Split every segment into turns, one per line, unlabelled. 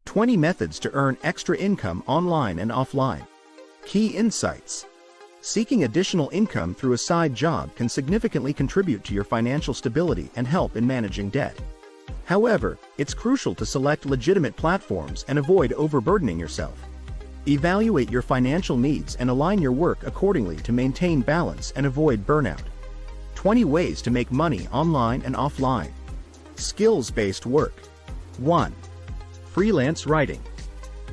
20 methods to earn extra income online and offline. Key insights. Seeking additional income through a side job can significantly contribute to your financial stability and help in managing debt. However, it's crucial to select legitimate platforms and avoid overburdening yourself. Evaluate your financial needs and align your work accordingly to maintain balance and avoid burnout. 20 ways to make money online and offline. Skills-based work. 1. Freelance writing.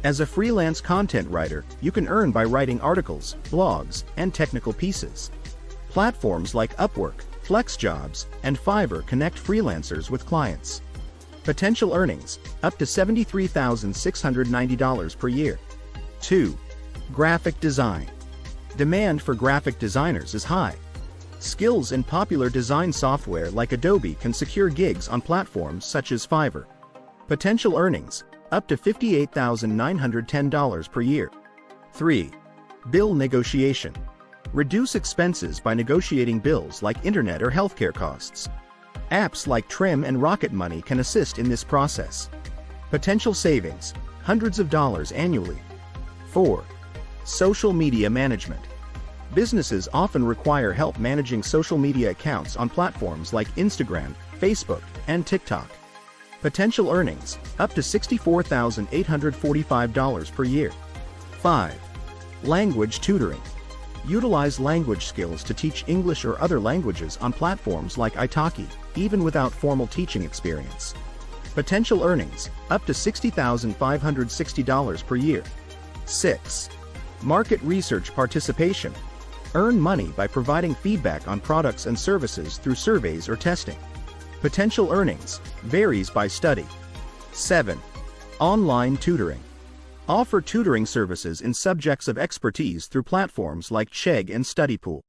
As a freelance content writer, you can earn by writing articles, blogs, and technical pieces. Platforms like Upwork, FlexJobs, and Fiverr connect freelancers with clients. Potential earnings, up to $73,690 per year. 2. Graphic design. Demand for graphic designers is high. Skills in popular design software like Adobe can secure gigs on platforms such as Fiverr. Potential earnings, up to $58,910 per year. 3. Bill negotiation. Reduce expenses by negotiating bills like internet or healthcare costs. Apps like Trim and Rocket Money can assist in this process. Potential savings, hundreds of dollars annually. 4. Social media management. Businesses often require help managing social media accounts on platforms like Instagram, Facebook, and TikTok. Potential earnings, up to $64,845 per year. 5. Language tutoring. Utilize language skills to teach English or other languages on platforms like Italki, even without formal teaching experience. Potential earnings, up to $60,560 per year. 6. Market research participation. Earn money by providing feedback on products and services through surveys or testing. Potential earnings, varies by study. 7. Online tutoring. Offer tutoring services in subjects of expertise through platforms like Chegg and StudyPool.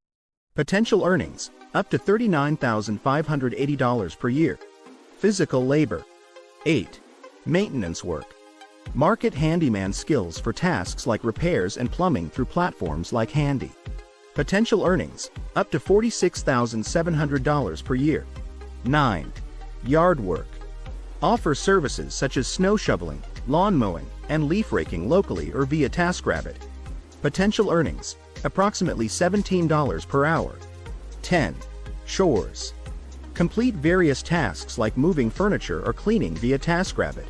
Potential earnings, up to $39,580 per year. Physical labor. 8. Maintenance work. Market handyman skills for tasks like repairs and plumbing through platforms like Handy. Potential earnings, up to $46,700 per year. 9. Yard work. Offer services such as snow shoveling, lawn mowing, and leaf raking locally or via TaskRabbit. Potential earnings, approximately $17 per hour. 10. Chores. Complete various tasks like moving furniture or cleaning via TaskRabbit.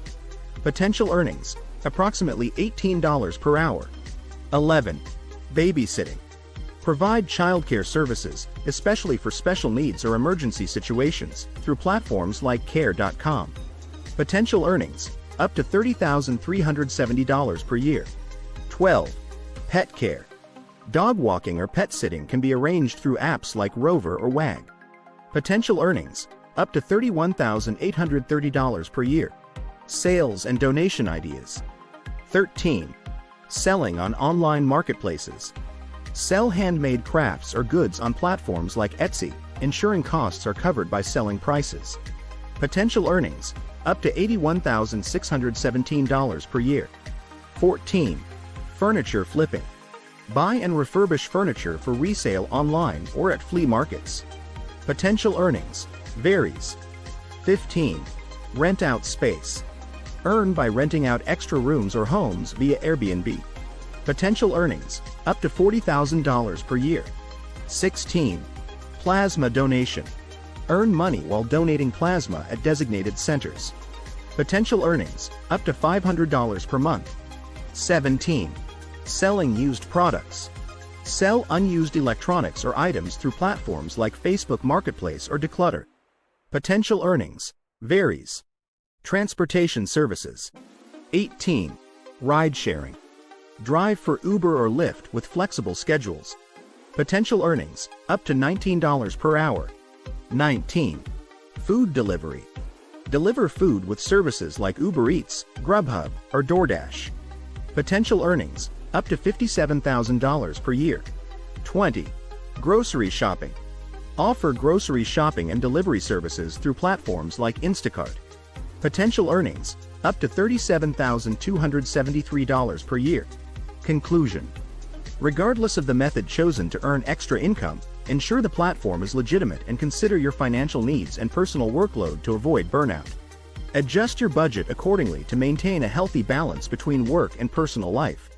Potential earnings, approximately $18 per hour. 11. Babysitting. Provide childcare services, especially for special needs or emergency situations, through platforms like care.com. Potential earnings, up to $30,370 per year. 12. Pet care. Dog walking or pet sitting can be arranged through apps like Rover or Wag. Potential earnings, up to $31,830 per year. Sales and donation ideas. 13. Selling on online marketplaces. Sell handmade crafts or goods on platforms like Etsy, ensuring costs are covered by selling prices. Potential earnings, up to $81,617 per year. 14. Furniture flipping. Buy and refurbish furniture for resale online or at flea markets. Potential earnings, varies. 15. Rent out space. Earn by renting out extra rooms or homes via Airbnb. Potential earnings, up to $40,000 per year. 16. Plasma donation. Earn money while donating plasma at designated centers. Potential earnings, up to $500 per month. 17. Selling used products. Sell unused electronics or items through platforms like Facebook Marketplace or Declutter. Potential earnings, varies. Transportation services. 18. Ride sharing. Drive for Uber or Lyft with flexible schedules. Potential earnings, up to $19 per hour. 19. Food delivery. Deliver food with services like Uber Eats, Grubhub, or DoorDash. Potential earnings, up to $57,000 per year. 20. Grocery shopping. Offer grocery shopping and delivery services through platforms like Instacart. Potential earnings, up to $37,273 per year. Conclusion. Regardless of the method chosen to earn extra income, ensure the platform is legitimate and consider your financial needs and personal workload to avoid burnout. Adjust your budget accordingly to maintain a healthy balance between work and personal life.